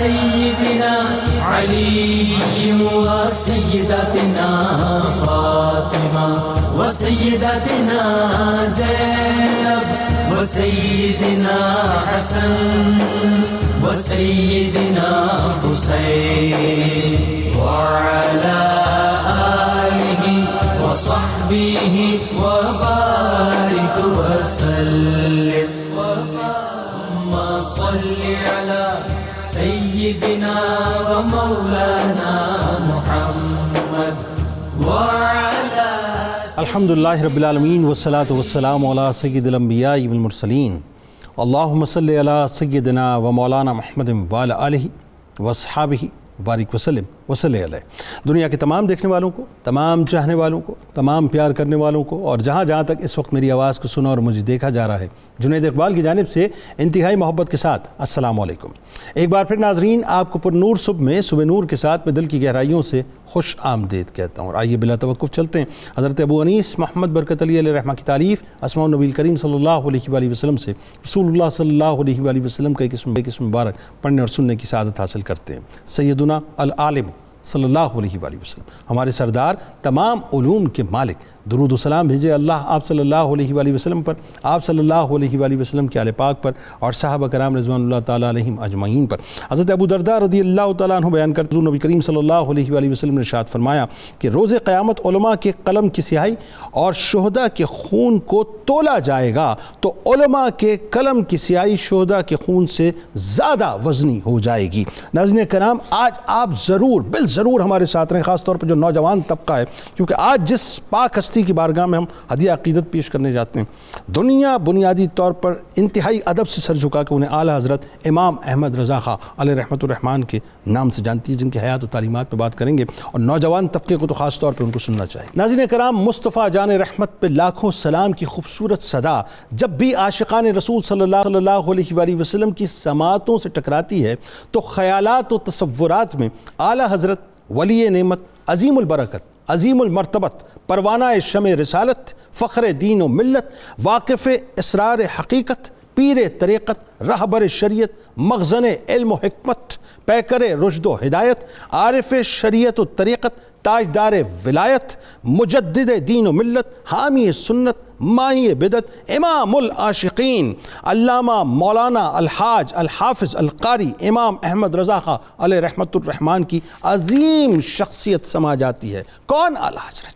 سيدنا علي وسيدتنا فاطمة وسيدتنا زينب وسيدنا حسن وسيدنا حسين وعلى آله وصحبه وبارك وسلم اللهم صل على سيدنا ومولانا محمد وعلى الحمدللہ رب العالمین والصلاة والسلام علی سید الانبیاء والمرسلین اللہم صلی علی سیدنا و مولانا محمد وعلی آلہ واصحابہ بارک وسلم وصلی علیہ۔ دنیا کے تمام دیکھنے والوں کو، تمام چاہنے والوں کو، تمام پیار کرنے والوں کو اور جہاں جہاں تک اس وقت میری آواز کو سنا اور مجھے دیکھا جا رہا ہے، جنید اقبال کی جانب سے انتہائی محبت کے ساتھ السلام علیکم۔ ایک بار پھر ناظرین، آپ کو پر نور صبح میں صبح نور کے ساتھ میں دل کی گہرائیوں سے خوش آمدید کہتا ہوں، اور آئیے بلا توقف چلتے ہیں حضرت ابو انیس محمد برکت علی علیہ رحمہ کی تعریف اسماء النبی کریم صلی اللہ علیہ وآلہ وسلم سے رسول اللہ صلی اللہ علیہ وآلہ وسلم کا ایک اسم مبارک پڑھنے اور سننے کی سعادت حاصل کرتے ہیں۔ سیدنا العالم صلی اللہ علیہ وآلہ وسلم، ہمارے سردار، تمام علوم کے مالک، درود و سلام بھیجے اللہ آپ صلی اللہ علیہ وآلہ وسلم پر، آپ صلی اللہ علیہ وآلہ وسلم کے آل پاک پر اور صحابہ کرام رضوان اللہ تعالیٰ علیہم اجمعین پر۔ حضرت ابو درداء رضی اللہ تعالیٰ عنہ بیان کرتے ہوئے نبی کریم صلی اللہ علیہ وآلہ وسلم نے ارشاد فرمایا کہ روز قیامت علماء کے قلم کی سیاہی اور شہداء کے خون کو تولا جائے گا تو علماء کے قلم کی سیاہی شہداء کے خون سے زیادہ وزنی ہو جائے گی۔ ناظرین کرام، آج آپ ضرور ہمارے ساتھ رہیں، خاص طور پر جو نوجوان طبقہ ہے، کیونکہ آج جس پاک ہستی کی بارگاہ میں ہم ہدیہ عقیدت پیش کرنے جاتے ہیں، دنیا بنیادی طور پر انتہائی ادب سے سر جھکا کے انہیں اعلیٰ حضرت امام احمد رضا خاں علیہ رحمۃ الرحمن کے نام سے جانتی ہے، جن کی حیات و تعلیمات پہ بات کریں گے، اور نوجوان طبقے کو تو خاص طور پر ان کو سننا چاہیے۔ ناظرین کرام، مصطفیٰ جان رحمت پہ لاکھوں سلام کی خوبصورت صدا جب بھی عاشقان رسول صلی اللہ علیہ وآلہ وسلم کی سماعتوں سے ٹکراتی ہے تو خیالات و تصورات میں اعلیٰ حضرت ولی نعمت، عظیم البرکت، عظیم المرتبت، پروانہ شمع رسالت، فخر دین و ملت، واقف اسرار حقیقت، پیر طریقت، رہبر شریعت، مخزن علم و حکمت، پیکر رشد و ہدایت، عارف شریعت و طریقت، تاجدار ولایت، مجدد دین و ملت، حامی سنت، ماہی بدعت، امام العاشقین، علامہ مولانا الحاج الحافظ القاری امام احمد رضا خاں علیہ رحمۃ الرحمن کی عظیم شخصیت سما جاتی ہے۔ کون اعلیٰ حضرت؟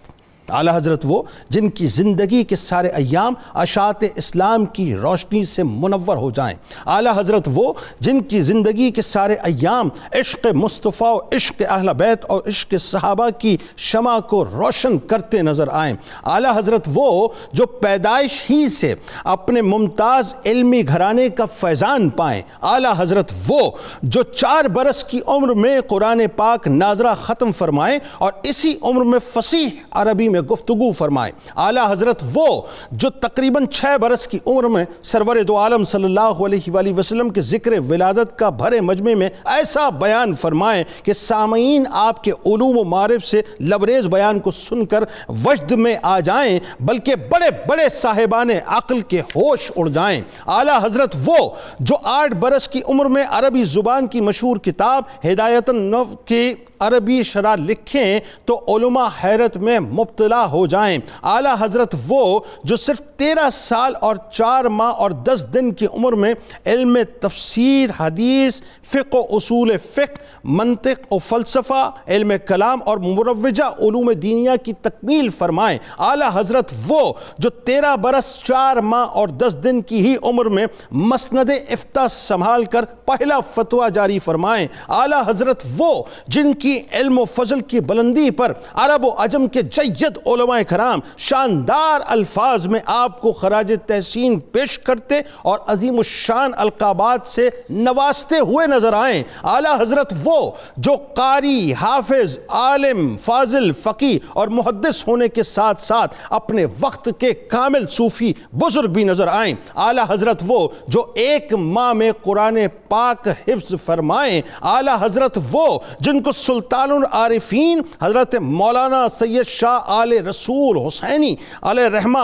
اعلیٰ حضرت وہ جن کی زندگی کے سارے ایام اشاعت اسلام کی روشنی سے منور ہو جائیں۔ اعلیٰ حضرت وہ جن کی زندگی کے سارے ایام عشق مصطفیٰ و عشق اہل بیت اور عشق صحابہ کی شمع کو روشن کرتے نظر آئیں۔ اعلیٰ حضرت وہ جو پیدائش ہی سے اپنے ممتاز علمی گھرانے کا فیضان پائیں۔ اعلیٰ حضرت وہ جو 4 برس کی عمر میں قرآن پاک ناظرہ ختم فرمائیں اور اسی عمر میں فصیح عربی میں گفتگو فرمائے۔ اعلیٰ حضرت وہ جو تقریباً 6 برس کی عمر میں سرور دو عالم صلی اللہ علیہ وآلہ وسلم کے ذکر ولادت کا بھرے مجمع میں ایسا بیان فرمائے کہ سامعین آپ کے علوم و معارف سے لبریز بیان کو سن کر وجد میں آ جائیں، بلکہ بڑے بڑے صاحبان عقل کے ہوش اڑ جائیں۔ اعلیٰ حضرت وہ جو 8 برس کی عمر میں عربی زبان کی مشہور کتاب ہدایت النفس کی عربی شرح لکھیں تو علماء حیرت میں مبتلا ہو جائیں۔ اعلیٰ حضرت وہ جو صرف 13 سال اور 4 ماہ اور 10 دن کی عمر میں علم تفسیر، حدیث، فقہ و اصول فقہ، منطق و فلسفہ، علم کلام اور مروجہ علوم دینیہ کی تکمیل فرمائیں۔ اعلیٰ حضرت وہ جو 13 برس 4 ماہ اور 10 دن کی ہی عمر میں مسند افتاء سنبھال کر پہلا فتویٰ جاری فرمائیں۔ اعلیٰ حضرت وہ جن کی علم و فضل کی بلندی پر عرب و عجم کے جید علماء کرام شاندار الفاظ میں آپ کو خراج تحسین پیش کرتے اور عظیم الشان القابات سے نوازتے ہوئے نظر آئیں۔ اعلیٰ حضرت وہ جو قاری، حافظ، عالم، فاضل، فقی اور محدث ہونے کے ساتھ ساتھ اپنے وقت کے کامل صوفی بزرگ بھی نظر آئیں۔ اعلیٰ حضرت وہ جو 1 ماہ میں قرآن پاک حفظ فرمائیں۔ اعلیٰ حضرت وہ جن کو سلطان العارفین حضرت مولانا سید شاہ آل رسول حسینی علیہ رحمہ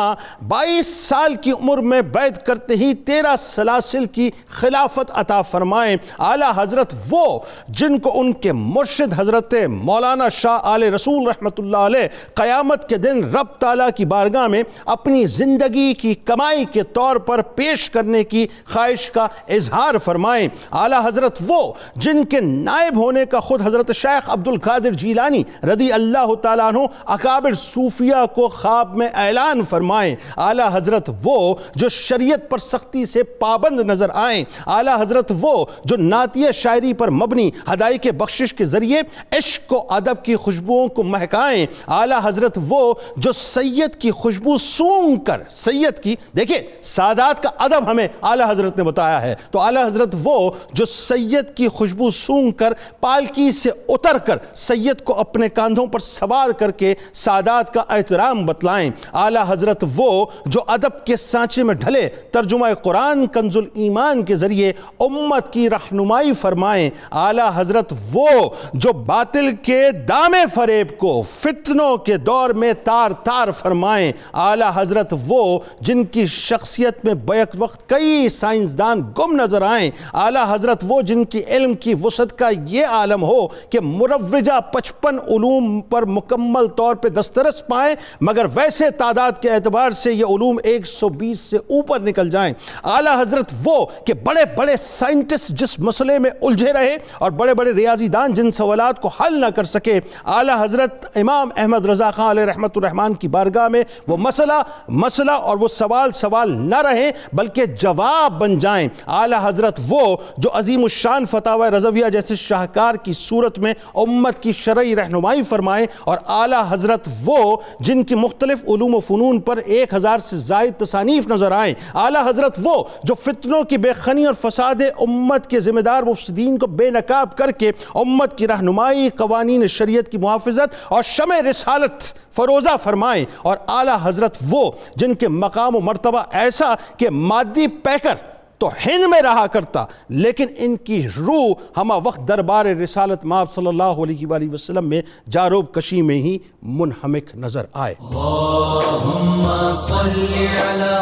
22 سال کی عمر میں بیعت کرتے ہی 13 سلاسل کی خلافت عطا فرمائیں۔ اعلیٰ حضرت وہ جن کو ان کے مرشد حضرت مولانا شاہ آل رسول رحمۃ اللہ علیہ قیامت کے دن رب تعالیٰ کی بارگاہ میں اپنی زندگی کی کمائی کے طور پر پیش کرنے کی خواہش کا اظہار فرمائیں۔ اعلیٰ حضرت وہ جن کے نائب ہونے کا خود حضرت شیخ عبد القادر جیلانی رضی اللہ تعالیٰ عنہ اکابر صوفیہ کو خواب میں اعلان فرمائیں۔ اعلیٰ حضرت وہ جو شریعت پر سختی سے پابند نظر آئیں۔ اعلیٰ حضرت وہ جو نعتیہ شاعری پر مبنی ہدایت بخشش کے ذریعے عشق و ادب کی خوشبوؤں کو مہکائیں۔ اعلیٰ حضرت وہ جو سید کی خوشبو سونگھ کر سید کی، دیکھیں سادات کا ادب ہمیں اعلیٰ حضرت نے بتایا ہے، تو اعلیٰ حضرت وہ جو سید کی خوشبو سونگھ کر پالکی سے اتر کر سید کو اپنے کاندھوں پر سوار کر کے سادات کا احترام بتلائیں۔ اعلیٰ حضرت وہ جو ادب کے سانچے میں ڈھلے ترجمہ قرآن کنز الایمان کے ذریعے امت کی رہنمائی فرمائیں۔ اعلیٰ حضرت وہ جو باطل کے دامے فریب کو فتنوں کے دور میں تار تار فرمائیں۔ اعلیٰ حضرت وہ جن کی شخصیت میں بیک وقت کئی سائنسدان گم نظر آئیں۔ اعلیٰ حضرت وہ جن کی علم کی وسعت کا یہ عالم ہو کہ مروجہ 55 علوم پر مکمل طور پہ دسترس پائیں، مگر ویسے تعداد کے اعتبار سے یہ علوم 120 سے اوپر نکل جائیں۔ اعلیٰ حضرت وہ کہ بڑے بڑے سائنٹسٹ جس مسئلے میں الجھے رہے اور بڑے بڑے ریاضی دان جن سوالات کو حل نہ کر سکے، اعلیٰ حضرت امام احمد رضا خان علیہ رحمۃ الرحمن کی بارگاہ میں وہ مسئلہ اور وہ سوال نہ رہیں بلکہ جواب بن جائیں۔ اعلیٰ حضرت وہ جو عظیم الشان فتاوی رضویہ جیسے شاہکار کی صورت میں امت کی شرعی رہنمائی فرمائیں، اور اعلیٰ حضرت وہ جن کی مختلف علوم و فنون پر 1000 سے زائد تصانیف نظر آئیں۔ اعلیٰ حضرت وہ جو فتنوں کی بے خنی اور فساد امت کے ذمہ دار مفسدین کو بے نقاب کر کے امت کی رہنمائی، قوانین شریعت کی محافظت اور شمع رسالت فروزہ فرمائیں، اور اعلیٰ حضرت وہ جن کے مقام و مرتبہ ایسا کہ مادی پیکر تو ہند میں رہا کرتا لیکن ان کی روح ہمہ وقت دربار رسالت مآب صلی اللہ علیہ وآلہ وسلم میں جاروب کشی میں ہی منہمک نظر آئے۔ اللہم صلی علی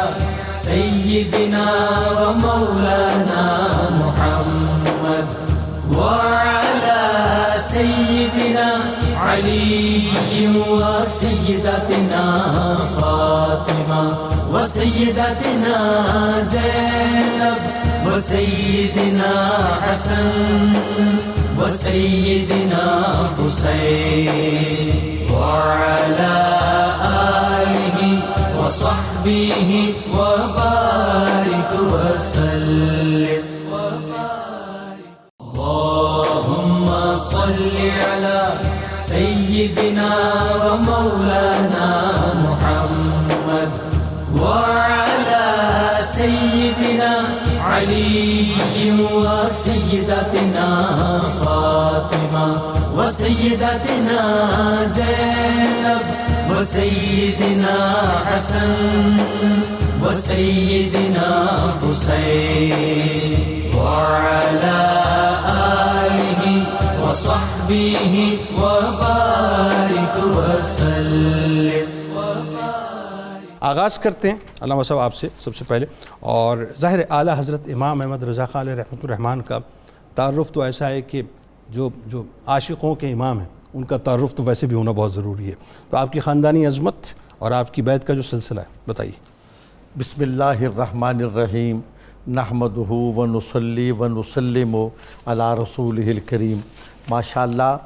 سیدنا و مولانا محمد وعلى سيدنا علي وسيدتنا فاطمة وسيدتنا زينب وسيدنا حسن وسيدنا حسين وعلى آله وصحبه وبارك وسلم۔ اللهم صل على سيدنا ومولانا محمد وعلى سيدنا علي وسيدتنا فاطمة وسيدتنا زينب وسيدنا حسن وسيدنا حسين وعلى آله وصحبه وبارك وسلم۔ آغاز کرتے ہیں علامہ صاحب آپ سے سب سے پہلے، اور ظاہر اعلیٰ حضرت امام احمد رضا خان علیہ رحمۃ الرحمن کا تعارف تو ایسا ہے کہ جو عاشقوں کے امام ہیں ان کا تعارف تو ویسے بھی ہونا بہت ضروری ہے، تو آپ کی خاندانی عظمت اور آپ کی بیعت کا جو سلسلہ ہے بتائیے۔ بسم اللہ الرحمن الرحیم، نحمدہ ونصلی ونسلم علی رسولہ الکریم۔ ماشاءاللہ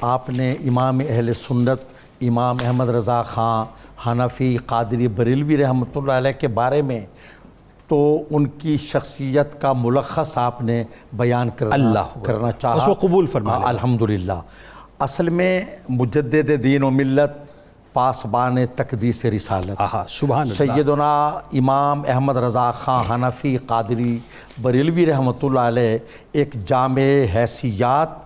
آپ نے امام اہل سنت امام احمد رضا خان حنفی قادری بریلوی رحمۃ اللہ علیہ کے بارے میں تو ان کی شخصیت کا ملخص آپ نے بیان کرنا چاہا، اس کو قبول فرمائیں۔ الحمدللہ۔ اصل میں مجدد دین و ملت، پاسبان تقدیس رسالت، سبحان اللہ، سیدنا امام احمد رضا خان حنفی قادری بریلوی رحمۃ اللہ علیہ ایک جامع حیثیات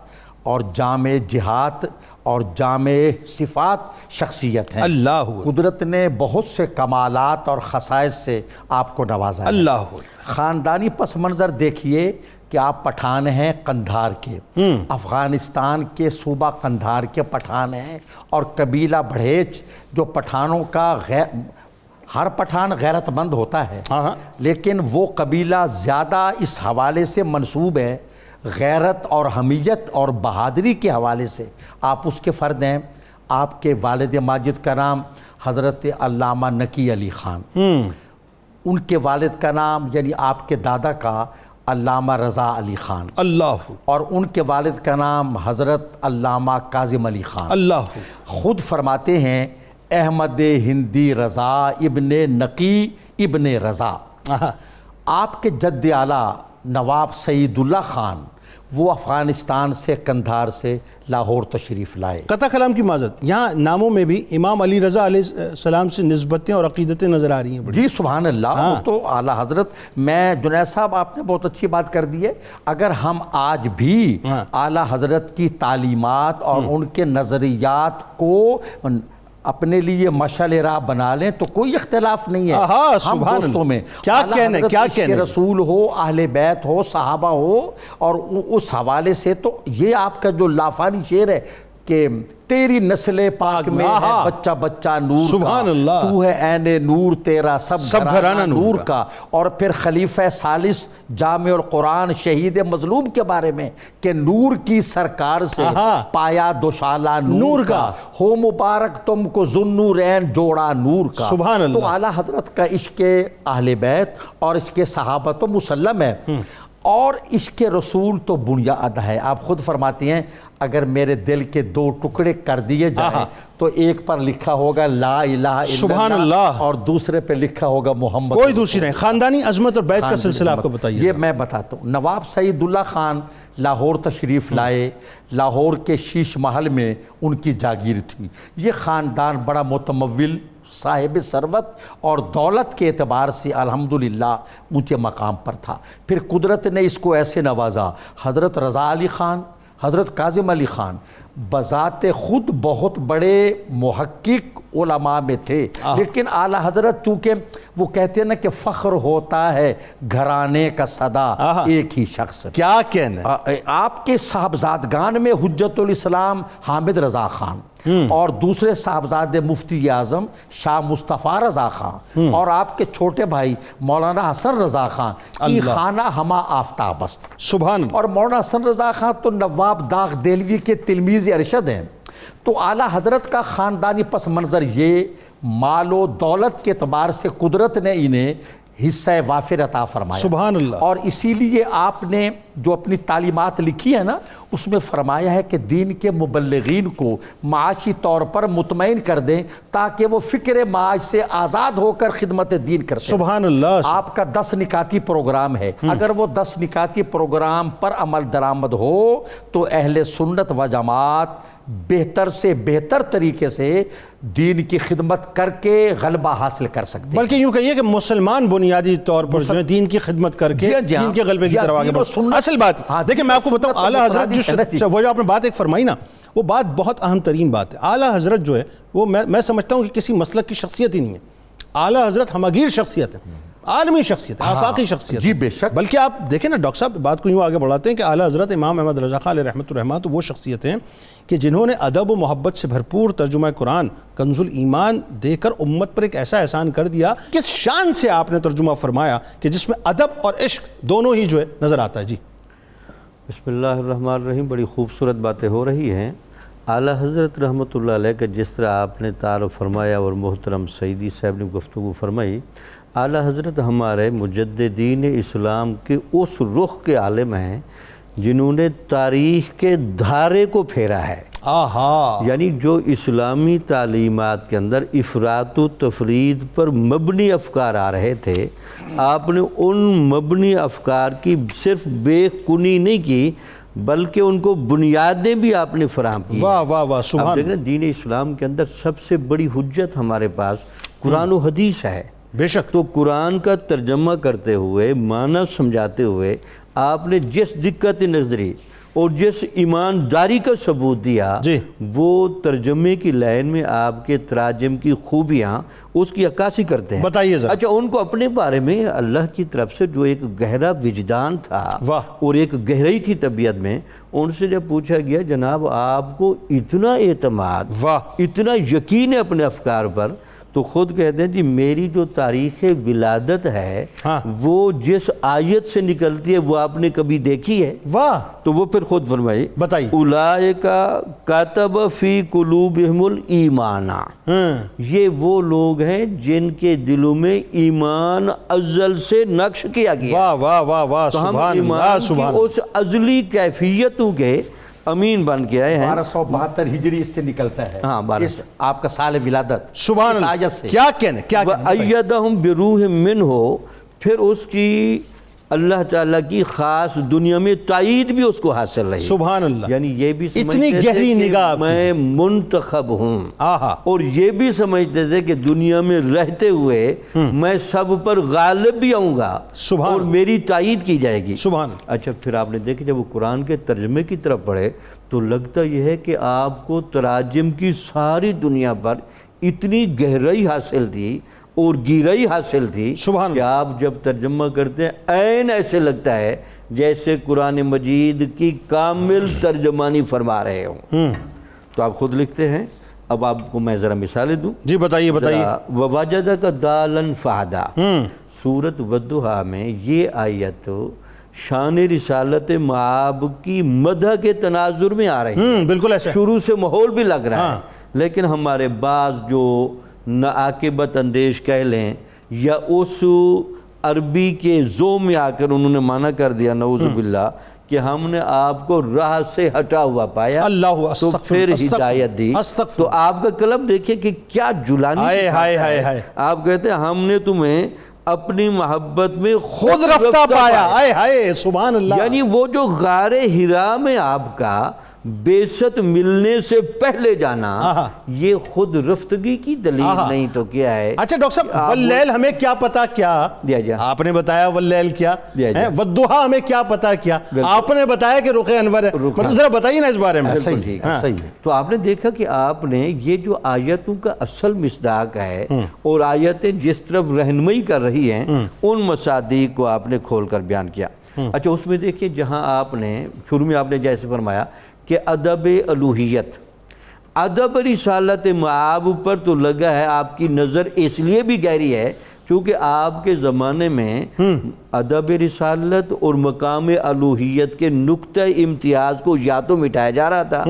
اور جامع جہات اور جامع صفات شخصیت ہیں۔ اللہ قدرت نے بہت سے کمالات اور خصائص سے آپ کو نوازا ہے۔ اللہ خاندانی پس منظر دیکھیے کہ آپ پٹھان ہیں قندھار کے، افغانستان کے صوبہ قندھار کے پٹھان ہیں، اور قبیلہ بڑھیچ جو پٹھانوں کا ہر پٹھان غیرت مند ہوتا ہے، لیکن وہ قبیلہ زیادہ اس حوالے سے منسوب ہے، غیرت اور حمیت اور بہادری کے حوالے سے آپ اس کے فرد ہیں۔ آپ کے والد ماجد کا نام حضرت علامہ نقی علی خان، ان کے والد کا نام یعنی آپ کے دادا کا علامہ رضا علی خان، اللہ، اور ان کے والد کا نام حضرت علامہ کاظم علی خان، اللہ، خود فرماتے ہیں احمد ہندی رضا ابن نقی ابن رضا۔ آپ کے جد اعلیٰ نواب سعید اللہ خان وہ افغانستان سے قندھار سے لاہور تشریف لائے۔ قطع کلام کی معذرت، یہاں ناموں میں بھی امام علی رضا علیہ السلام سے نسبتیں اور عقیدتیں نظر آ رہی ہیں۔ جی سبحان اللہ، وہ تو اعلیٰ حضرت، میں جنید صاحب آپ نے بہت اچھی بات کر دی ہے، اگر ہم آج بھی اعلیٰ حضرت کی تعلیمات اور ان کے نظریات کو اپنے لیے مشعل راہ بنا لیں تو کوئی اختلاف نہیں ہے ہم دوستوں میں۔ کیا کہنے، کیا کہنے، رسول ہو، اہل بیت ہو، صحابہ ہو، اور اس حوالے سے تو یہ آپ کا جو لافانی شعر ہے کہ تیری نسل پاک میں ہے بچہ بچہ نور سبحان کا، اللہ، تو ہے عین نور تیرا سب گھرانہ نور کا، اور پھر خلیفہ ثالث جامع القرآن شہید مظلوم کے بارے میں کہ نور کی سرکار سے پایا دوشالہ نور کا، ہو مبارک تم کو ذوالنورین جوڑا نور کا۔ سبحان اللہ۔ تو اعلیٰ حضرت کا عشق اہل بیت اور عشق صحابہ تو مسلم ہے، اور عشق رسول تو بنیاد ہے۔ آپ خود فرماتی ہیں اگر میرے دل کے دو ٹکڑے کر دیے جائیں تو ایک پر لکھا ہوگا لا الہ الا سبحان اللہ، اور دوسرے پہ لکھا ہوگا محمد، کوئی دوسری نہیں۔ خاندانی عظمت اور بیت کا سلسلہ آپ کو بتائیے۔ یہ میں بتاتا ہوں۔ نواب سعید اللہ خان لاہور تشریف لائے، لاہور کے شیش محل میں ان کی جاگیر تھی۔ یہ خاندان بڑا متمول، صاحب ثروت اور دولت کے اعتبار سے الحمدللہ اونچے مقام پر تھا۔ پھر قدرت نے اس کو ایسے نوازا، حضرت رضا علی خان، حضرت کاظم علی خان بذات خود بہت بڑے محقق علماء میں تھے، لیکن اعلیٰ حضرت چونکہ وہ کہتے ہیں نا کہ فخر ہوتا ہے گھرانے کا صدا ایک ہی شخص، کیا کہنا، آپ کے صاحبزادگان میں حجت الاسلام حامد رضا خان اور دوسرے صاحبزاد مفتی اعظم شاہ مصطفیٰ رضا خان اور آپ کے چھوٹے بھائی مولانا حسن رضا خان کی خانہ ہما آفتاب است۔ سبحان اللہ۔ اور مولانا حسن رضا خان تو نواب داغ دہلوی کے تلمیذ ارشد ہیں۔ تو اعلیٰ حضرت کا خاندانی پس منظر یہ مال و دولت کے اعتبار سے قدرت نے انہیں حصہ وافر عطا فرمایا، سبحان اللہ۔ اور اسی لیے آپ نے جو اپنی تعلیمات لکھی ہے نا اس میں فرمایا ہے کہ دین کے مبلغین کو معاشی طور پر مطمئن کر دیں تاکہ وہ فکر معاش سے آزاد ہو کر خدمت دین کرتے ہیں۔ سبحان اللہ۔ آپ کا 10 نکاتی پروگرام ہے، اگر وہ 10 نکاتی پروگرام پر عمل درآمد ہو تو اہل سنت و جماعت بہتر سے بہتر طریقے سے دین کی خدمت کر کے غلبہ حاصل کر سکتے ہیں۔ بلکہ یوں کہیے کہ مسلمان بنیادی طور پر جو ہے دین کی خدمت کر کے دین کے غلبے کی طرف آگے بڑھتے۔ اصل بات دیکھیں میں آپ کو بتاؤں، اعلیٰ حضرت وہ جو آپ نے بات ایک فرمائی نا وہ بات بہت اہم ترین بات ہے۔ اعلیٰ حضرت جو ہے وہ میں سمجھتا ہوں کہ کسی مسلک کی شخصیت ہی نہیں ہے، اعلیٰ حضرت ہمگیر شخصیت ہے، عالمی شخصیت ہے، آفاقی شخصیت ہے۔ جی بے شک۔ بلکہ آپ دیکھیں نا ڈاکٹر صاحب بات کو یوں آگے بڑھاتے ہیں کہ اعلیٰ حضرت امام احمد رضا خان علیہ رحمۃ الرحمٰن تو وہ شخصیت ہیں کہ جنہوں نے ادب و محبت سے بھرپور ترجمہ قرآن کنز الایمان دے کر امت پر ایک ایسا احسان کر دیا، کس شان سے آپ نے ترجمہ فرمایا کہ جس میں ادب اور عشق دونوں ہی جو ہے نظر آتا ہے۔ جی بسم اللہ الرحمن الرحیم، بڑی خوبصورت باتیں ہو رہی ہیں۔ اعلیٰ حضرت رحمۃ اللہ علیہ کا جس طرح آپ نے تعارف فرمایا اور محترم سعیدی صاحب نے گفتگو فرمائی، اعلیٰ حضرت ہمارے مجددین اسلام کے اس رخ کے عالم ہیں جنہوں نے تاریخ کے دھارے کو پھیرا ہے۔ یعنی جو اسلامی تعلیمات کے اندر افراط و تفرید پر مبنی افکار آ رہے تھے، آپ نے ان مبنی افکار کی صرف بے کنی نہیں کی بلکہ ان کو بنیادیں بھی آپ نے فراہم کی۔ واہ واہ واہ سبحان۔ آپ دیکھ رہے ہیں دین اسلام کے اندر سب سے بڑی حجت ہمارے پاس قرآن و حدیث ہے۔ بے شک۔ تو قرآن کا ترجمہ کرتے ہوئے معنی سمجھاتے ہوئے آپ نے جس دقت نظری اور جس ایمانداری کا ثبوت دیا جی وہ ترجمے کی لائن میں آپ کے تراجم کی خوبیاں اس کی عکاسی کرتے ہیں. بتائیے ذرا. اچھا ان کو اپنے بارے میں اللہ کی طرف سے جو ایک گہرا وجدان تھا واہ. اور ایک گہرائی تھی طبیعت میں، ان سے جب پوچھا گیا جناب آپ کو اتنا اعتماد، واہ. اتنا یقین ہے اپنے افکار پر، تو خود کہتے ہیں جی میری جو تاریخ ولادت ہے ہاں. وہ جس آیت سے نکلتی ہے وہ آپ نے کبھی دیکھی ہے؟ واہ. تو وہ پھر خود فرمائی بتائیے. اولئک کتب فی قلوبہم الایمان، یہ وہ لوگ ہیں جن کے دلوں میں ایمان ازل سے نقش کیا گیا. واہ واہ واہ واہ. تو ہم سبحان اللہ ایمان سبحان کی اس ازلی کیفیتوں کے امین بن کے آئے ہیں. 1272 ہجری اس سے نکلتا ہے. ہاں، 1200 اس آپ کا سال ولادت سبحان اس اللہ. آیت سے. کیا کہنے کیا کہنے. وَأَيَّدَهُمْ بِرُوحٍ مِّنْهُ، پھر اس کی اللہ تعالیٰ کی خاص دنیا میں تائید بھی اس کو حاصل رہی. سبحان اللہ. یعنی یہ بھی اتنی سمجھتے تھے گہری کہ نگاہ آپ کی. میں منتخب ہوں، آہا. اور یہ بھی سمجھتے تھے کہ دنیا میں رہتے ہوئے میں سب پر غالب بھی آؤں گا سبحان اور میری تائید کی جائے گی. سبحان اللہ. اچھا پھر آپ نے دیکھا جب وہ قرآن کے ترجمے کی طرف پڑھے تو لگتا یہ ہے کہ آپ کو تراجم کی ساری دنیا پر اتنی گہرائی حاصل تھی اور گہرائی حاصل تھی سبحان کہ آپ جب ترجمہ کرتے ہیں عین ایسے لگتا ہے جیسے قرآن مجید کی کامل ترجمانی فرما رہے ہوں. تو آپ خود لکھتے ہیں. اب آپ کو میں ذرا مثالیں دوں. جی بتائیے بتائیے. وَوَجَدَكَ دَالًا فَهَدَى، سورۃ وَالضُّحیٰ میں یہ آیت شان رسالت مآب کی مدح کے تناظر میں آ رہی ہے. بالکل ایسا. شروع سے ماحول بھی لگ رہا ہے، لیکن ہمارے بعض جو ناعاقبت اندیش کہہ لیں یا اس عربی کے ذو میں آ کر انہوں نے معنی کر دیا نعوذ باللہ کہ ہم نے آپ کو راہ سے ہٹا ہوا پایا اللہ تو پھر ہدایت دی. تو آپ کا قلم دیکھیں کہ کیا جلانی ہے. آپ کہتے ہیں ہم نے تمہیں اپنی محبت میں خود رفتہ پایا. آئے ہائے سبحان اللہ. یعنی وہ جو غار حرا میں آپ کا بیست ملنے سے پہلے جانا یہ خود رفتگی کی دلیل نہیں تو کیا ہے. اچھا ڈاکٹر صاحب واللیل ہمیں کیا پتا کیا دیا جا. آپ نے بتایا واللیل کیا جا. والضحیٰ ہمیں کیا پتا کیا. آپ نے بتایا کہ رخ انور ہے. مطلب ذرا بتائیے نا اس بارے میں. صحیح ہے. تو آپ نے دیکھا کہ آپ نے یہ جو آیتوں کا اصل مصداق ہے اور آیتیں جس طرف رہنمائی کر رہی ہیں ان مصادیق کو آپ نے کھول کر بیان کیا. اچھا اس میں دیکھیے جہاں آپ نے شروع میں آپ نے جیسے فرمایا کہ ادب الوہیت، ادب رسالت مآب پر تو لگا ہے آپ کی نظر اس لیے بھی گہری ہے چونکہ آپ کے زمانے میں ادب رسالت اور مقام الوہیت کے نقطہ امتیاز کو یا تو مٹایا جا رہا تھا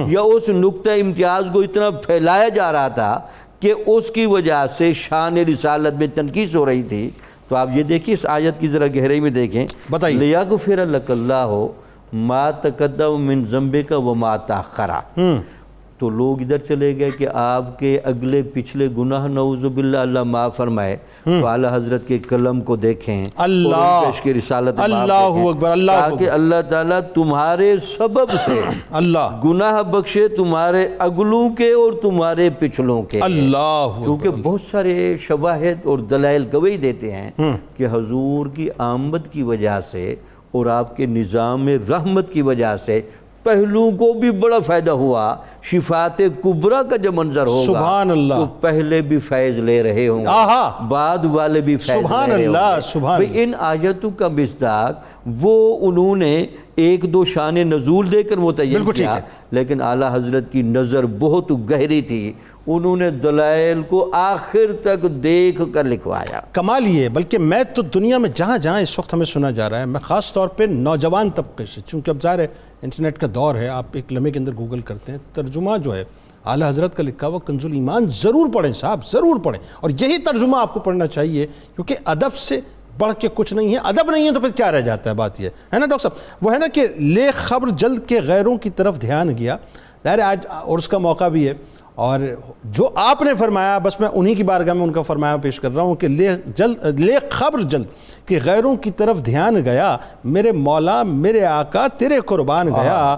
یا اس نقطہ امتیاز کو اتنا پھیلایا جا رہا تھا کہ اس کی وجہ سے شان رسالت میں تنقیص ہو رہی تھی. تو آپ یہ دیکھیں اس آیت کی ذرا گہرائی میں دیکھیں. بتائیے. لِيَغْفِرَ لَكَ اللَّهُ مَا تَقَدَّمَ مِن ذَنبِكَ وَمَا تَأَخَّرَ. تو لوگ ادھر چلے گئے کہ آپ کے اگلے پچھلے گناہ نعوذ باللہ اللہ معاف فرمائے. تو اعلیٰ حضرت کے قلم کو دیکھیں اللہ اور پیش کی رسالت اللہ اکبر اللہ تاکہ اللہ تعالیٰ تمہارے سبب سے اللہ گناہ بخشے تمہارے اگلوں کے اور تمہارے پچھلوں کے. اللہ کیونکہ بہت سارے شواہد اور دلائل گواہی دیتے ہیں کہ حضور کی آمد کی وجہ سے اور آپ کے نظام رحمت کی وجہ سے پہلوں کو بھی بڑا فائدہ ہوا. شفاعت کبریٰ کا جو منظر ہوگا سبحان اللہ تو پہلے بھی فیض لے رہے ہوں گے، بعد والے بھی فیض سبحان لے رہے اللہ ہوں گے. سبحان اللہ. ان آیتوں کا مصداق وہ انہوں نے ایک دو شان نزول دے کر متعین کیا، لیکن اعلیٰ حضرت کی نظر بہت گہری تھی. انہوں نے دلائل کو آخر تک دیکھ کر لکھوایا. کمال یہ ہے. بلکہ میں تو دنیا میں جہاں جہاں اس وقت ہمیں سنا جا رہا ہے، میں خاص طور پہ نوجوان طبقے سے، چونکہ اب ظاہر ہے انٹرنیٹ کا دور ہے، آپ ایک لمحے کے اندر گوگل کرتے ہیں، ترجمہ جو ہے اعلیٰ حضرت کا لکھا ہوا کنز الایمان ضرور پڑھیں صاحب، ضرور پڑھیں. اور یہی ترجمہ آپ کو پڑھنا چاہیے کیونکہ ادب سے بڑھ کے کچھ نہیں ہے. ادب نہیں ہے تو پھر کیا رہ جاتا ہے. بات یہ ہے نا ڈاکٹر صاحب، وہ ہے نا کہ لے خبر جلد کے غیروں کی طرف دھیان گیا. ظاہر ہے آج عرس کا موقع بھی ہے اور جو آپ نے فرمایا بس میں انہی کی بارگاہ میں ان کا فرمایا پیش کر رہا ہوں کہ لے خبر جلد کہ غیروں کی طرف دھیان گیا، میرے مولا میرے آقا تیرے قربان گیا،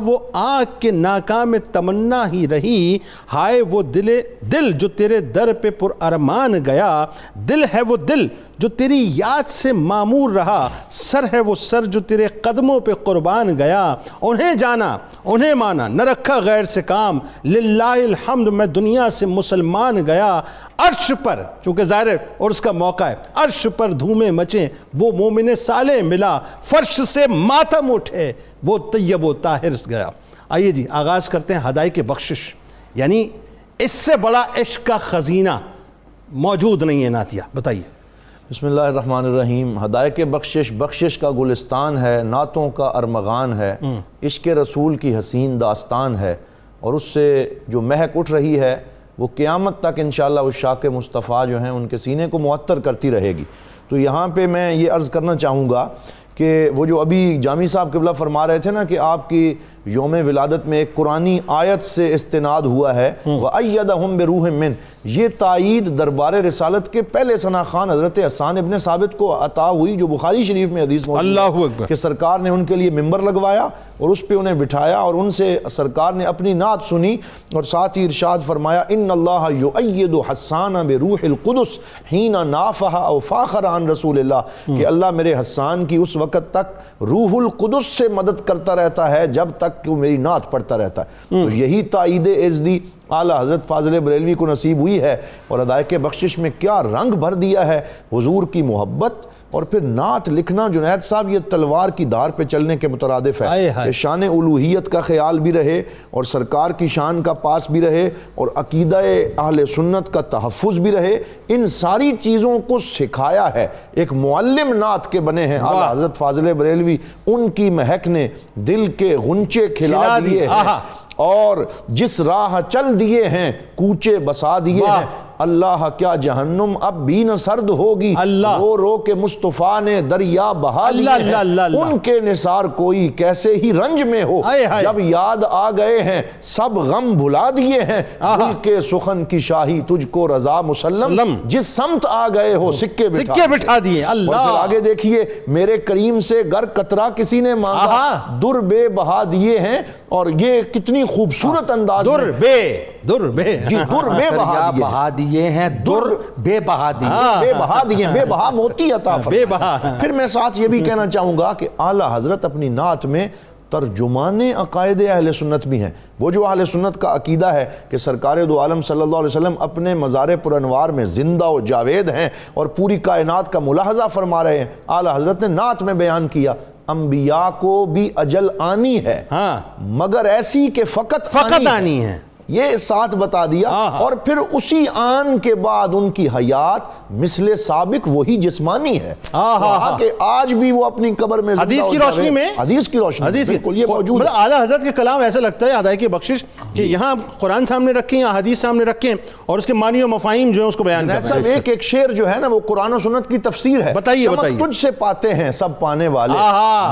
وہ آنکھ کے ناکام تمنا ہی رہی، ہائے وہ دل جو تیرے در پہ پر ارمان گیا، دل ہے وہ دل جو تیری یاد سے معمور رہا، سر ہے وہ سر جو تیرے قدموں پہ قربان گیا، انہیں جانا انہیں مانا نہ رکھا غیر سے کام، للہ الحمد میں دنیا سے مسلمان گیا، عرش پر چونکہ ظاہر ہے اور اس کا موقع ہے، عرش پر دھومیں مچیں وہ مومن صالح ملا، فرش سے ماتم اٹھے وہ طیب و طاہر گیا۔ آئیے جی آغاز کرتے ہیں ہدایت بخشش، یعنی اس سے بڑا عشق کا خزینہ موجود نہیں ہے نعتیہ، بتائیے۔ بسم اللہ الرحمن الرحیم۔ ہدایت بخشش کا گلستان ہے، نعتوں کا ارمغان ہے، عشق رسول کی حسین داستان ہے، اور اس سے جو مہک اٹھ رہی ہے وہ قیامت تک انشاءاللہ اس شاق مصطفیٰ جو ہیں ان کے سینے کو معطر کرتی رہے گی۔ تو یہاں پہ میں یہ عرض کرنا چاہوں گا کہ وہ جو ابھی جامی صاحب قبلہ فرما رہے تھے نا کہ آپ کی یوم ولادت میں ایک قرآنی آیت سے استناد ہوا ہے وَأَيَّدَهُمْ بِرُوحٍ مِّنْ، یہ تائید دربار رسالت کے پہلے ثنا خان حضرت حسان ابن ثابت کو عطا ہوئی، جو بخاری شریف میں حدیث موجود ہے اللہ اکبر، کہ سرکار نے ان کے لیے ممبر لگوایا اور اس پہ انہیں بٹھایا اور ان سے سرکار نے اپنی نعت سنی، اور ساتھ ہی ارشاد فرمایا ان اللہ یؤید حسان بروح القدس حین نافح او فاخر عن رسول اللہ، کہ اللہ میرے حسان کی اس وقت تک روح القدس سے مدد کرتا رہتا ہے جب تک کہ وہ میری نعت پڑھتا رہتا ہے۔ تو یہی تائید عزدی اعلیٰ حضرت فاضل بریلوی کو نصیب ہوئی ہے، اور ہدایت بخشش میں کیا رنگ بھر دیا ہے حضور کی محبت، اور پھر نعت لکھنا جنید صاحب یہ تلوار کی دھار پہ چلنے کے مترادف ہے کہ شان الوہیت کا خیال بھی رہے اور سرکار کی شان کا پاس بھی رہے اور عقیدہ اہل سنت کا تحفظ بھی رہے، ان ساری چیزوں کو سکھایا ہے، ایک معلم نعت کے بنے ہیں اعلیٰ حضرت فاضل بریلوی، ان کی مہک نے دل کے غنچے کھلا دیے ہیں اور جس راہ چل دیے ہیں کوچے بسا دیے ہیں، اللہ کیا جہنم اب بھی نہ سرد ہوگی، رو رو کے مصطفیٰ نے دریا بہا دیے ہیں، ان کے نثار کوئی کیسے ہی رنج میں ہو، جب یاد آ گئے ہیں سب غم بھلا دیے ہیں، دل کے سخن کی شاہی تجھ کو رضا مسلم، جس سمت آ گئے ہو سکے بٹھا دیے۔ اور پھر آگے دیکھیے میرے کریم سے گر قطرہ کسی نے مانگا در بے بہا دیے ہیں، اور یہ کتنی خوبصورت انداز در بے بہا دیے ہیں، در بے بہا دیے، بے بہا دیے، بے بہا موتی عطا فرمائے۔ پھر میں ساتھ یہ بھی کہنا چاہوں گا کہ اعلیٰ حضرت اپنی نعت میں ترجمان عقائد اہل سنت بھی ہیں، وہ جو اہل سنت کا عقیدہ ہے کہ سرکار دو عالم صلی اللہ علیہ وسلم اپنے مزار پر انوار میں زندہ و جاوید ہیں اور پوری کائنات کا ملاحظہ فرما رہے ہیں، اعلیٰ حضرت نے نعت میں بیان کیا انبیاء کو بھی اجل آنی ہے مگر ایسی کہ فقط آنی ہے، یہ ساتھ بتا دیا، اور پھر اسی آن کے بعد ان کی حیات مثل سابق وہی جسمانی ہے، کہ آج بھی وہ اپنی قبر میں حدیث کی روشنی میں بالکل یہ موجود ہے۔ اعلیٰ حضرت کے کلام ایسا لگتا ہے ہدایت بخشش کہ یہاں قرآن سامنے رکھیں یا حدیث سامنے رکھیں اور اس کے معنی و مفاہیم جو ہیں اس کو بیان کرتے ہیں۔ ایک ایک شعر جو ہے نا وہ قرآن و سنت کی تفسیر ہے۔ بتائیے تجھ سے پاتے ہیں سب پانے والے،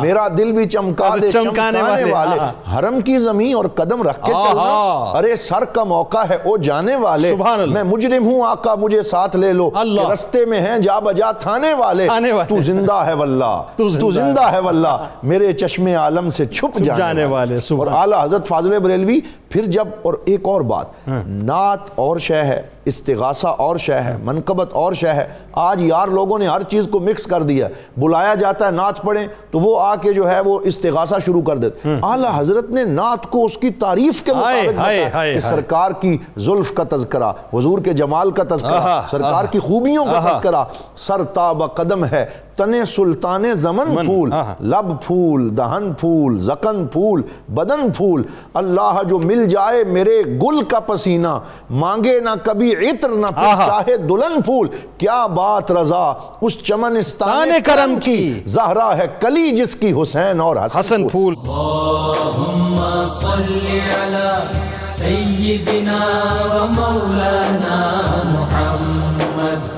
میرا دل بھی چمکا دے چمکانے والے، حرم کی زمین اور قدم رکھ کے چلنا، ارے سر کا موقع ہے او جانے والے، میں مجرم ہوں آقا مجھے ساتھ لے لو، رستے میں ہیں جا بجا تھانے والے، تو زندہ ہے واللہ تو زندہ ہے واللہ میرے چشم عالم سے چھپ جانے والے۔ اور اعلیٰ حضرت فاضل بریلوی پھر جب، اور ایک اور بات، نعت اور شے ہے، استغاثہ اور شے ہے، منقبت اور شے ہے، آج یار لوگوں نے ہر چیز کو مکس کر دیا، بلایا جاتا ہے نعت پڑھیں تو وہ آ کے جو ہے وہ استغاثہ شروع کر دیتے۔ اعلیٰ حضرت نے نعت کو اس کی تعریف کے مطابق بتایا کہ سرکار کی زلف کا تذکرہ، حضور کے جمال کا تذکرہ، سرکار کی خوبیوں کا تذکرہ، سر تاب قدم ہے تنے سلطان زمن پھول، لب پھول دہن پھول زکن پھول بدن پھول، اللہ جو مل جائے میرے گل کا پسینہ، مانگے نہ کبھی عطر نہ پھر چاہے دلہن پھول، کیا بات رضا اس چمنستان کرم کی، زہرا ہے کلی جس کی حسین اور حسن پھول۔ اللہم صلی علی سیدنا و مولانا محمد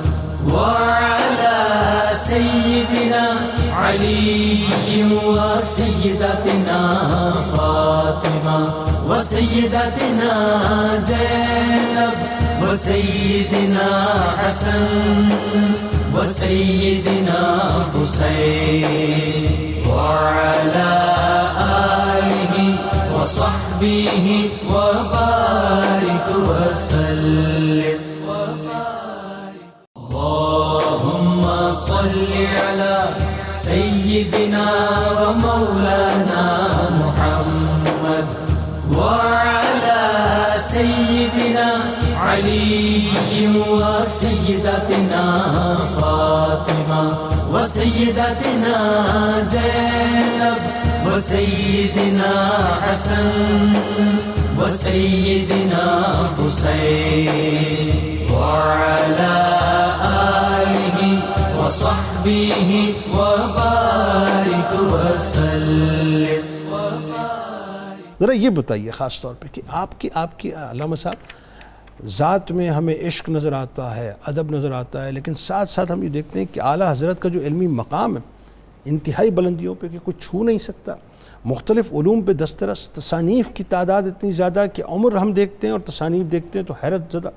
وعلی سیدنا علی و سیدتنا فاطمہ و وسيدتنا زينب وسيدنا حسن وسيدنا حسين وعلى آله وصحبه وبارك وسلم. اللهم صل على سيدنا ومولانا محمد وعلى سيدنا علي وسيدتنا فاطمة وسيدتنا زينب وسيدنا حسن وسيدنا حسين وعلى آله وصحبه وبارك وسلم. ذرا یہ بتائیے خاص طور پہ کہ آپ کی علامہ صاحب ذات میں ہمیں عشق نظر آتا ہے، ادب نظر آتا ہے، لیکن ساتھ ساتھ ہم یہ دیکھتے ہیں کہ اعلیٰ حضرت کا جو علمی مقام ہے انتہائی بلندیوں پہ کہ کوئی چھو نہیں سکتا، مختلف علوم پہ دسترس، تصانیف کی تعداد اتنی زیادہ کہ عمر ہم دیکھتے ہیں اور تصانیف دیکھتے ہیں تو حیرت زدہ.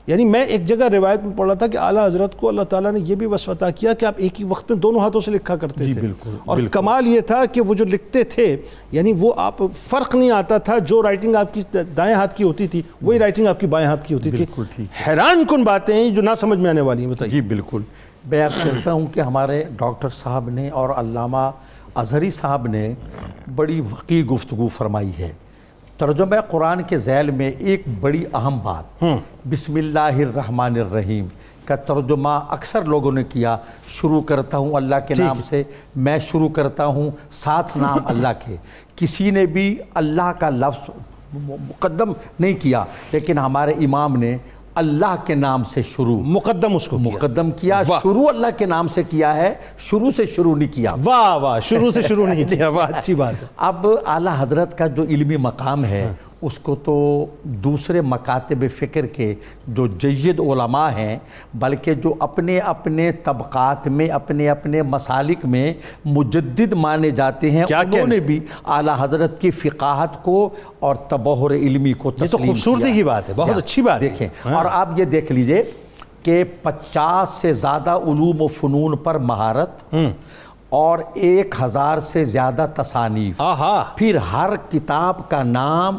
یعنی میں ایک جگہ روایت میں پڑھ رہا تھا کہ اعلیٰ حضرت کو اللہ تعالیٰ نے یہ بھی وصف عطا کیا کہ آپ ایک ہی وقت میں دونوں ہاتھوں سے لکھا کرتے تھے. بالکل. اور کمال یہ تھا کہ وہ جو لکھتے تھے یعنی وہ آپ فرق نہیں آتا تھا، جو رائٹنگ آپ کی دائیں ہاتھ کی ہوتی تھی وہی رائٹنگ آپ کی بائیں ہاتھ کی ہوتی تھی. حیران کن باتیں ہیں جو نہ سمجھ میں آنے والی ہیں. بتائیے. جی بالکل. میں آپ کہتا ہوں کہ ہمارے ڈاکٹر صاحب نے اور علامہ اظہری صاحب نے بڑی وقیع گفتگو فرمائی ہے. ترجمہ قرآن کے ذیل میں ایک بڑی اہم بات بسم اللہ الرحمن الرحیم کا ترجمہ اکثر لوگوں نے کیا. شروع کرتا ہوں اللہ کے نام سے، میں شروع کرتا ہوں 7 نام اللہ کے. کسی نے بھی اللہ کا لفظ مقدم نہیں کیا، لیکن ہمارے امام نے اللہ کے نام سے شروع مقدم اس کو مقدم کیا. شروع اللہ کے نام سے کیا ہے، شروع سے شروع نہیں کیا. واہ واہ، شروع سے شروع نہیں کیا. واہ، اچھی بات ہے. اب اعلیٰ حضرت کا جو علمی مقام ہے اس کو تو دوسرے مکاتب فکر کے جو جید علماء ہیں بلکہ جو اپنے اپنے طبقات میں اپنے اپنے مسالک میں مجدد مانے جاتے ہیں، انہوں نے بھی اعلیٰ حضرت کی فقاہت کو اور تبحر علمی کو تسلیم کیا. یہ تو خوبصورتی کی بات ہے، بہت اچھی بات ہے. دیکھیں اور آپ یہ دیکھ لیجئے کہ 50 سے زیادہ علوم و فنون پر مہارت اور 1000 سے زیادہ تصانیف. پھر ہر کتاب کا نام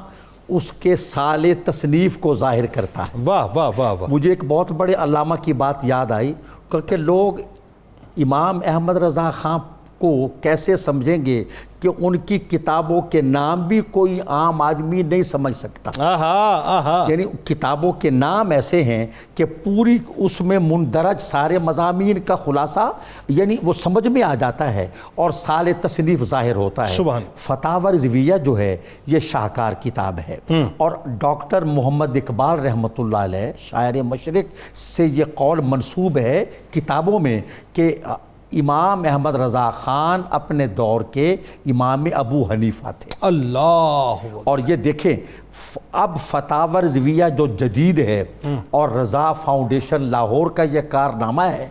اس کے سال تصنیف کو ظاہر کرتا ہے. واہ واہ واہ واہ. مجھے ایک بہت بڑے علامہ کی بات یاد آئی کہ لوگ امام احمد رضا خان کو کیسے سمجھیں گے کہ ان کی کتابوں کے نام بھی کوئی عام آدمی نہیں سمجھ سکتا. یعنی کتابوں کے نام ایسے ہیں کہ پوری اس میں مندرج سارے مضامین کا خلاصہ یعنی وہ سمجھ میں آ جاتا ہے اور سال تصنیف ظاہر ہوتا ہے. فتاوی رضویہ جو ہے یہ شاہکار کتاب ہے. اور ڈاکٹر محمد اقبال رحمۃ اللہ علیہ شاعر مشرق سے یہ قول منسوب ہے کتابوں میں کہ امام احمد رضا خان اپنے دور کے امام ابو حنیفہ تھے. اللہ. اور یہ دیکھیں اب فتاوی رضویہ جو جدید ہے اور رضا فاؤنڈیشن لاہور کا یہ کارنامہ ہے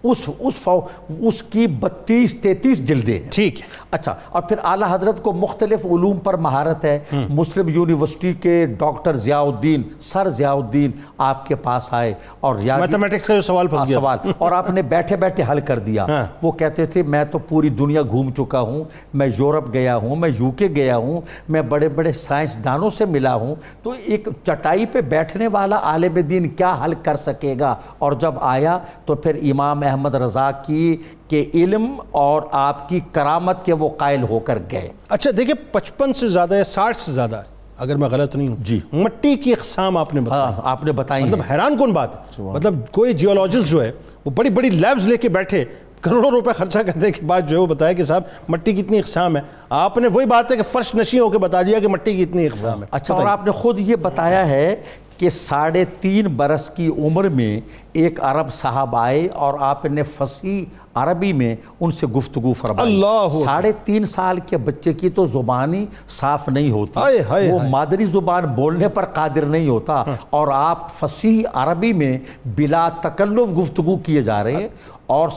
اس کی 32-33 جلدیں ہیں. ٹھیک ہے. اچھا اور پھر اعلیٰ حضرت کو مختلف علوم پر مہارت ہے. مسلم یونیورسٹی کے ڈاکٹر ضیاء الدین سر ضیاء الدین آپ کے پاس آئے اور میتھمیٹکس کا جو سوال پھنس گیا اور آپ نے بیٹھے بیٹھے حل کر دیا. وہ کہتے تھے میں تو پوری دنیا گھوم چکا ہوں، میں یورپ گیا ہوں، میں UK گیا ہوں، میں بڑے بڑے سائنسدانوں سے ملا ہوں، تو ایک چٹائی پہ بیٹھنے والا عالم دین کیا حل کر سکے گا. اور جب آیا تو پھر امام احمد رضا کے علم اور آپ کی کرامت کے وہ قائل ہو کر گئے. اچھا دیکھیں 55 سے زیادہ یا 60 سے زیادہ ہے اگر میں غلط نہیں ہوں جی مٹی کی اقسام آپ نے بتائی. مطلب حیران کن بات ہے. مطلب کوئی جیولوجسٹ جو ہے وہ بڑی بڑی لیبز لے کے بیٹھے کروڑوں روپے خرچہ کرنے کے بعد جو ہے وہ بتایا کہ صاحب مٹی کی اتنی اقسام ہے. آپ نے وہی بات ہے کہ فرش نشیں ہو کے بتا دیا کہ مٹی کی اتنی اقسام ہے. اچھا اور آپ نے خود یہ بتایا ہے کہ 3.5 برس کی عمر میں ایک عرب صاحب آئے اور آپ نے فصیح عربی میں ان سے گفتگو فرمائی. 3.5 سال کے بچے کی تو زبانی صاف نہیں ہوتی، وہ مادری زبان بولنے پر قادر نہیں ہوتا اور آپ فصیح عربی میں بلا تکلف گفتگو کیے جا رہے ہیں. اور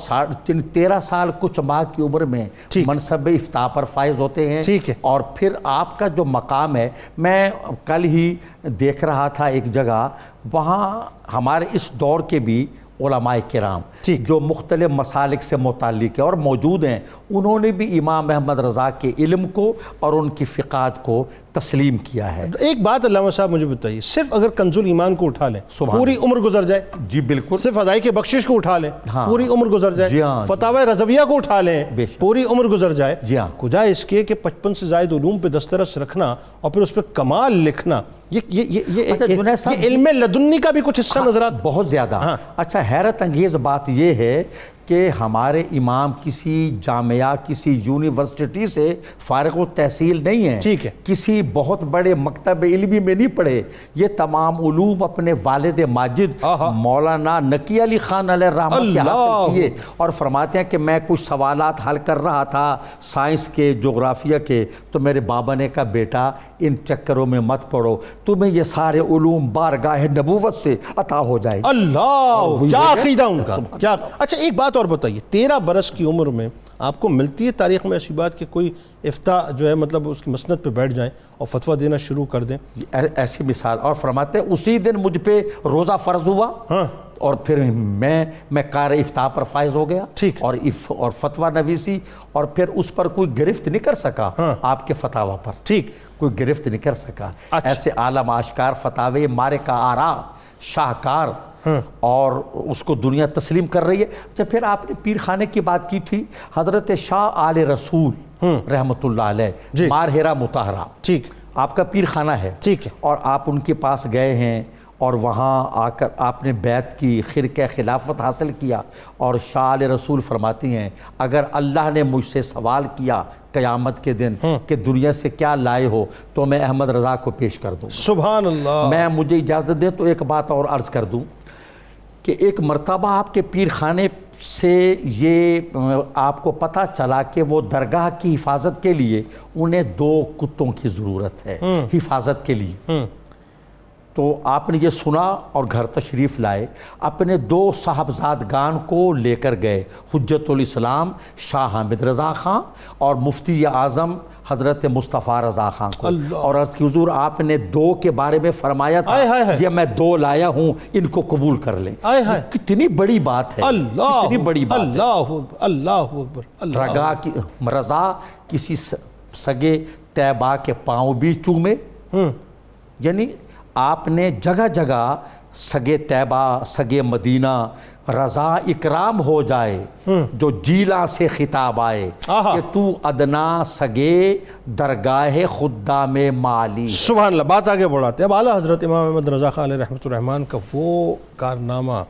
13 سال کچھ ماہ کی عمر میں منصب افتاء پر فائز ہوتے ہیں. ٹھیک ہے. اور پھر آپ کا جو مقام ہے، میں کل ہی دیکھ رہا تھا ایک جگہ، وہاں ہمارے اس دور کے بھی علماء کرام جو مختلف مسالک سے متعلق ہیں اور موجود ہیں، انہوں نے بھی امام احمد رضا کے علم کو اور ان کی فقہات کو تسلیم کیا ہے. ایک بات علامہ صاحب مجھے بتائیے، صرف اگر کنز الایمان کو اٹھا لیں پوری عمر گزر جائے. جی بالکل. صرف ادائے بخشش کو اٹھا لیں پوری عمر گزر جائے. جی ہاں. فتاوی رضویہ کو اٹھا لیں پوری عمر گزر جائے. جی ہاں. کجا اس کے کہ 55 سے زائد علوم پہ دسترس رکھنا اور پھر اس پہ کمال لکھنا، یہ علم لدنی کا بھی کچھ حصہ نظر آتا. بہت زیادہ. اچھا، حیرت انگیز بات یہ ہے کہ ہمارے امام کسی جامعہ، کسی یونیورسٹی سے فارغ التحصیل نہیں ہیں. ٹھیک ہے. کسی بہت بڑے مکتب علمی میں نہیں پڑھے. یہ تمام علوم اپنے والد ماجد مولانا نقی علی خان علیہ رحمت سے حاصل کیے. اور فرماتے ہیں کہ میں کچھ سوالات حل کر رہا تھا سائنس کے، جغرافیہ کے، تو میرے بابا نے کہا بیٹا ان چکروں میں مت پڑو، تمہیں یہ سارے علوم بارگاہ نبوت سے عطا ہو جائے. اللہ، کیا عقیدہ ان کا. کیا. اچھا ایک بات اور بتائیے، 13 برس کی عمر میں آپ کو ملتی ہے تاریخ میں ایسی بات کہ کوئی افتاء جو ہے مطلب اس کی مسند پہ بیٹھ جائیں اور فتویٰ دینا شروع کر دیں؟ ایسی مثال. اور فرماتے ہیں اسی دن مجھ پہ روزہ فرض ہوا اور پھر میں قاری افتاء پر فائز ہو گیا. ٹھیک. اور فتویٰ نویسی، اور پھر اس پر کوئی گرفت نہیں کر سکا. آپ کے فتاوی پر ٹھیک کوئی گرفت نہیں کر سکا. ایسے عالم آشکار فتاوی مارکہ آرا شاہکار، اور اس کو دنیا تسلیم کر رہی ہے. اچھا، پھر آپ نے پیر خانے کی بات کی تھی. حضرت شاہ آل رسول رحمۃ اللہ علیہ، مارہرہ مطہرہ، ٹھیک، آپ کا پیر خانہ ہے. ٹھیک ہے. اور آپ ان کے پاس گئے ہیں اور وہاں آ کر آپ نے بیعت کی، خرقہ خلافت حاصل کیا. اور شاہ آل رسول فرماتی ہیں اگر اللہ نے مجھ سے سوال کیا قیامت کے دن کہ دنیا سے کیا لائے ہو تو میں احمد رضا کو پیش کر دوں. سبحان اللہ. میں مجھے اجازت دیں تو ایک بات اور عرض کر دوں کہ ایک مرتبہ آپ کے پیر خانے سے یہ آپ کو پتہ چلا کہ وہ درگاہ کی حفاظت کے لیے انہیں 2 کتوں کی ضرورت ہے حفاظت کے لیے. تو آپ نے یہ سنا اور گھر تشریف لائے، اپنے 2 صاحبزادگان کو لے کر گئے، حجت الاسلام شاہ حامد رضا خان اور مفتی اعظم حضرت مصطفیٰ رضا خان کو. اور عرض کی حضور آپ نے 2 کے بارے میں فرمایا تھا، یہ میں 2 لایا ہوں، ان کو قبول کر لیں. کتنی بڑی بات ہے. اللہ، کتنی بڑی بات ہے. اللہ اکبر. رگا کی رضا کسی سگے طیبہ کے پاؤں بھی چومے. یعنی آپ نے جگہ جگہ سگے طیبہ، سگے مدینہ، رضا اکرام ہو جائے جو جیلا سے خطاب آئے کہ تو ادنا سگے درگاہ خدام مالی. سبحان اللہ. بات آگے بڑھاتے ہیں. اب اعلیٰ حضرت امام احمد رضا خان علیہ رحمۃ الرحمن کا وہ کارنامہ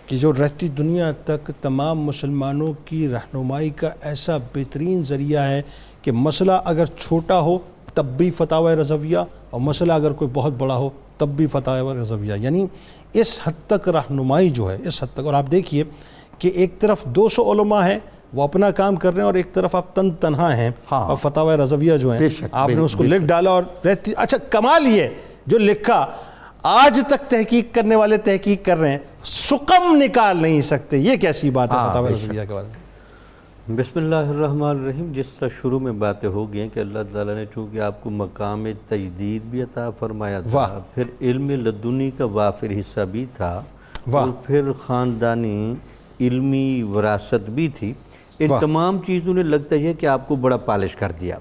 کہ جو رہتی دنیا تک تمام مسلمانوں کی رہنمائی کا ایسا بہترین ذریعہ ہے کہ مسئلہ اگر چھوٹا ہو تب بھی فتاوی رضویہ، اور مسئلہ اگر کوئی بہت بڑا ہو تب بھی فتاوی رضویہ. یعنی اس حد تک رہنمائی جو ہے، اس حد تک. اور آپ دیکھیے کہ ایک طرف 200 علماء ہیں وہ اپنا کام کر رہے ہیں، اور ایک طرف آپ تنہا ہیں اور فتاوی رضویہ جو ہیں آپ نے اس کو لکھ ڈالا اور رہتی. اچھا کمال یہ جو لکھا آج تک تحقیق کرنے والے تحقیق کر رہے ہیں، سقم نکال نہیں سکتے. یہ کیسی بات ہے فتاوی رضویہ کے بارے میں؟ بسم اللہ الرحمن الرحیم. جس طرح شروع میں باتیں ہو گئی ہیں کہ اللہ تعالیٰ نے چونکہ آپ کو مقام تجدید بھی عطا فرمایا تھا، پھر علم لدنی کا وافر حصہ بھی تھا، اور پھر خاندانی علمی وراثت بھی تھی. ان تمام چیزوں نے لگتا ہے کہ آپ کو بڑا پالش کر دیا.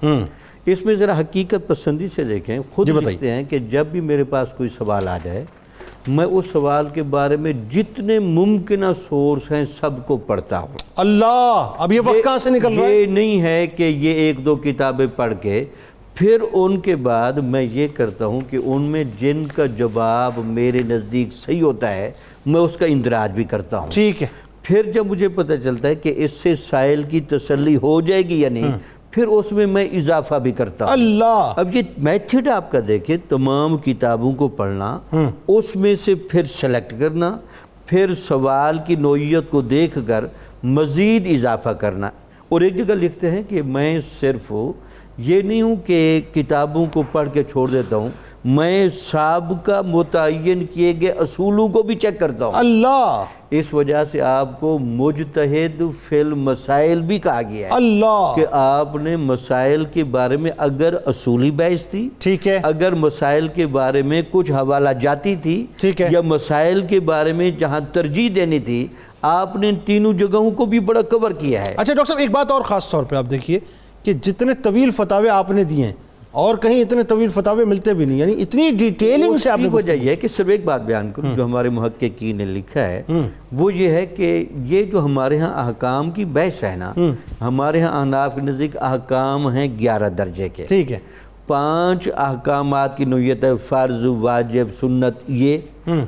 اس میں ذرا حقیقت پسندی سے دیکھیں. خود لکھتے ہیں کہ جب بھی میرے پاس کوئی سوال آ جائے میں اس سوال کے بارے میں جتنے ممکنہ سورس ہیں سب کو پڑھتا ہوں. اللہ، اب یہ وقت کہاں سے نکل رہا ہے؟ یہ نہیں ہے کہ یہ 1-2 کتابیں پڑھ کے پھر ان کے بعد میں یہ کرتا ہوں کہ ان میں جن کا جواب میرے نزدیک صحیح ہوتا ہے میں اس کا اندراج بھی کرتا ہوں. ٹھیک ہے. پھر جب مجھے پتہ چلتا ہے کہ اس سے سائل کی تسلی ہو جائے گی یا نہیں، پھر اس میں اضافہ بھی کرتا ہوں. اللہ. اب یہ میتھڈ آپ کا دیکھیں، تمام کتابوں کو پڑھنا، اس میں سے پھر سلیکٹ کرنا، پھر سوال کی نوعیت کو دیکھ کر مزید اضافہ کرنا. اور ایک جگہ لکھتے ہیں کہ میں صرف یہ نہیں ہوں کہ کتابوں کو پڑھ کے چھوڑ دیتا ہوں، میں سابقہ متعین کیے گئے اصولوں کو بھی چیک کرتا ہوں۔ اللہ اس وجہ سے آپ کو مجتہد فی المسائل بھی کہا گیا ہے اللہ کہ آپ نے مسائل کے بارے میں اگر اصولی بحث تھی، ٹھیک ہے، اگر مسائل کے بارے میں کچھ حوالہ جاتی تھی، ٹھیک ہے، یا مسائل کے بارے میں جہاں ترجیح دینی تھی، آپ نے ان تینوں جگہوں کو بھی بڑا کور کیا ہے۔ اچھا ڈاکٹر صاحب ایک بات اور خاص طور پہ آپ دیکھیے کہ جتنے طویل فتاوے آپ نے دیے ہیں اور کہیں اتنے طویل فتاوے ملتے بھی نہیں، یعنی اتنی ڈیٹیلنگ سے آپ نے اس کی وجہ یہ ہے کہ صرف ایک بات بیان کروں جو ہمارے محققین نے لکھا ہے، وہ یہ ہے کہ یہ جو ہمارے ہاں احکام کی بحث ہے نا، ہمارے ہاں احناف کے نزدیک احکام ہیں 11 درجے کے، ٹھیک ہے، 5 احکامات کی نوعیت ہے، فرض، واجب، سنت یہ،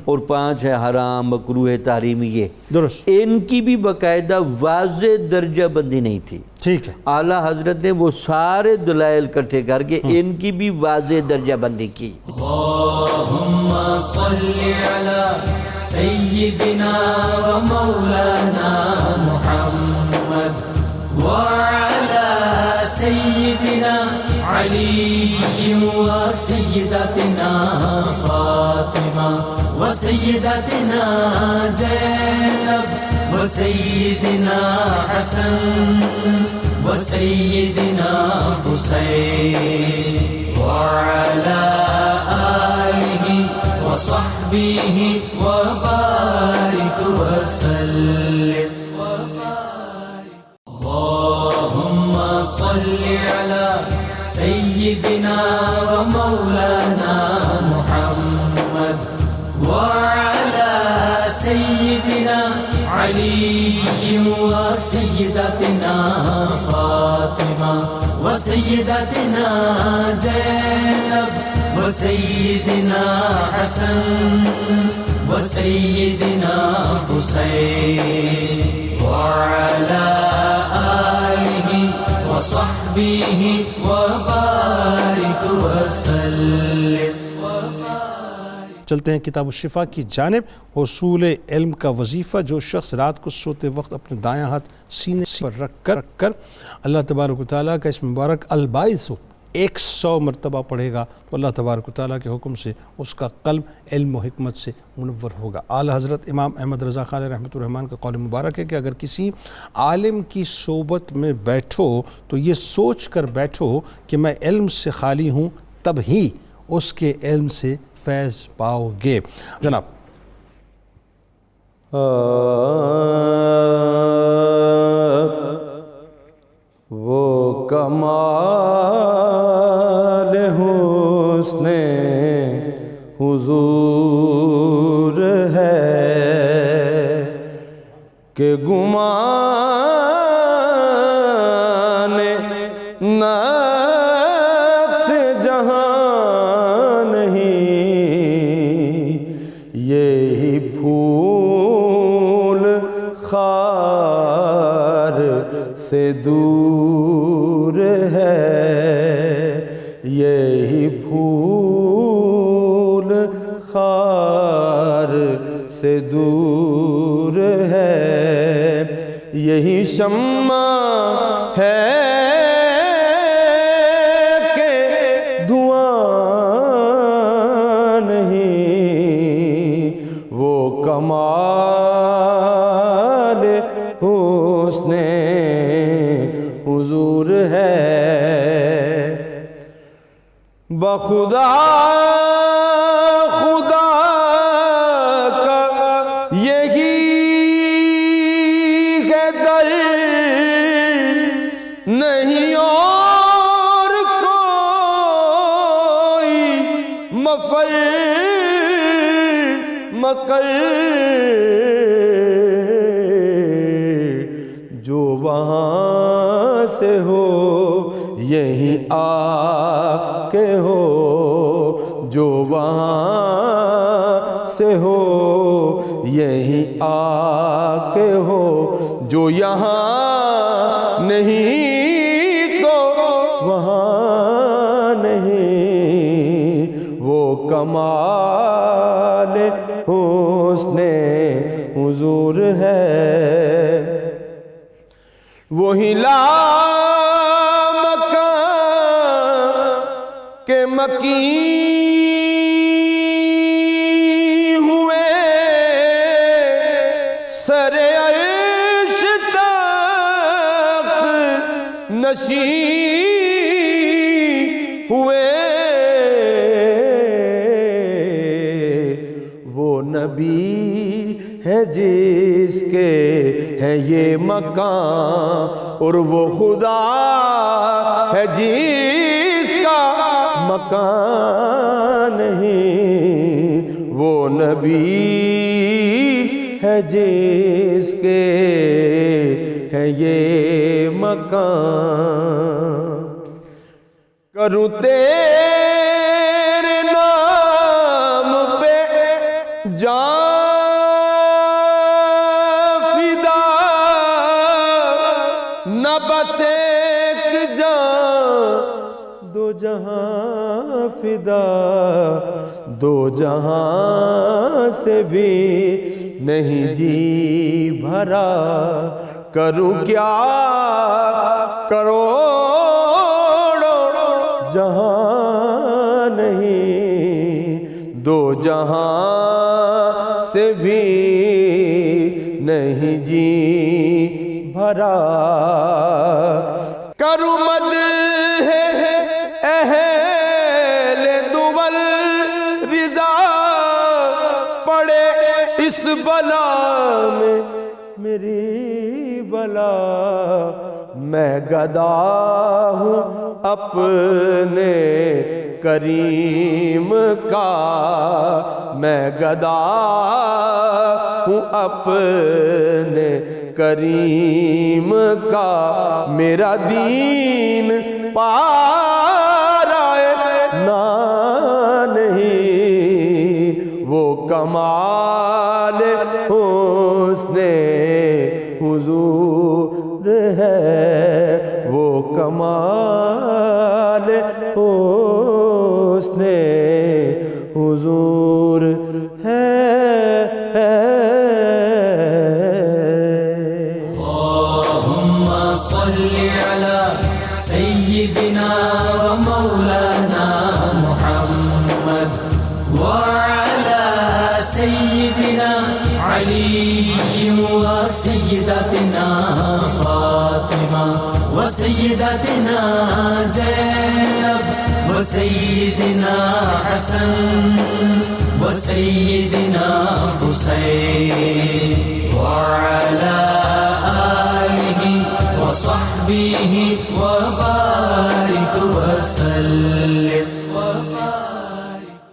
اور 5 ہے حرام، مکروہ، تحریمی یہ، درست، ان کی بھی باقاعدہ واضح درجہ بندی نہیں تھی۔ ٹھیک ہے، اعلیٰ حضرت نے وہ سارے دلائل اکٹھے کر کے ان کی بھی واضح درجہ بندی کی۔ اللهم صل على سيدنا ومولانا محمد وعلى سيدنا علي وسيدتنا فاطمة وسيدتنا زينب وسيدنا حسن وسيدنا حسين وعلى آله وصحبه وبارك وسلم اللهم صل على سيدنا ومولانا محمد وعلى سيدنا علي وسيدتنا فاطمة وسيدتنا زينب وسيدنا حسن وسيدنا حسين وعلى آله وصحبه وبارك وسلم۔ چلتے ہیں کتاب الشفا کی جانب۔ حصول علم کا وظیفہ جو شخص رات کو سوتے وقت اپنے دایاں ہاتھ سینے پر رکھ کر اللہ تبارک و تعالیٰ کا اس مبارک الباعث 100 مرتبہ پڑھے گا تو اللہ تبارک و تعالیٰ کے حکم سے اس کا قلب علم و حکمت سے منور ہوگا۔ اعلیٰ حضرت امام احمد رضا خان رحمۃ الرحمن کا قول مبارک ہے کہ اگر کسی عالم کی صحبت میں بیٹھو تو یہ سوچ کر بیٹھو کہ میں علم سے خالی ہوں، تب ہی اس کے علم سے فیض پاؤ گے۔ جناب وہ کمال حسن حضور ہے کہ گمان نقص جہاں نہیں، یہی پھول خار سے دور ہے، یہی پھول خار سے دور ہے، یہی شمع ہے کہ دھواں نہیں، وہ کمال حسن حضور ہے۔ بخدا خدا کا یہی ہے در، نہیں اور کوئی مفر مقر، جو وہاں سے ہو یہیں آ کے ہو، جو وہاں سے ہو یہیں آ کے ہو، جو یہاں نہیں تو وہاں نہیں، وہ کمال حسن حضور ہے۔ وہی مکان کے مکین نشین ہوئے وہ نبی ہے جس کے ہے یہ مکان، اور وہ خدا ہے جس کا مکان نہیں، وہ نبی ہے جس کے ہے یہ مکان۔ کروں تیرے نام پہ جان فدا، نہ بس ایک جان دو جہاں فدا، دو جہاں سے بھی نہیں جی بھرا، کروں کیا کروڑوں جہاں نہیں، دو جہاں سے بھی نہیں جی بھرا، کروں مدح اہل دول رضا، پڑے اس بلا میں میری بلا، میں گدا ہوں اپنے کریم کا، میں گدا ہوں اپنے کریم کا، میرا دین پارائے نہ نہیں، وہ کمال حسن حضور ہے، وہ کمال حسن حضور ہے۔ اللهم صل على سيدنا ومولانا محمد وعلى سيدنا علي وسيدتنا فاطمة وسيدتنا زينب وسيدنا حسن وسيدنا حسين وعلى آله وصحبه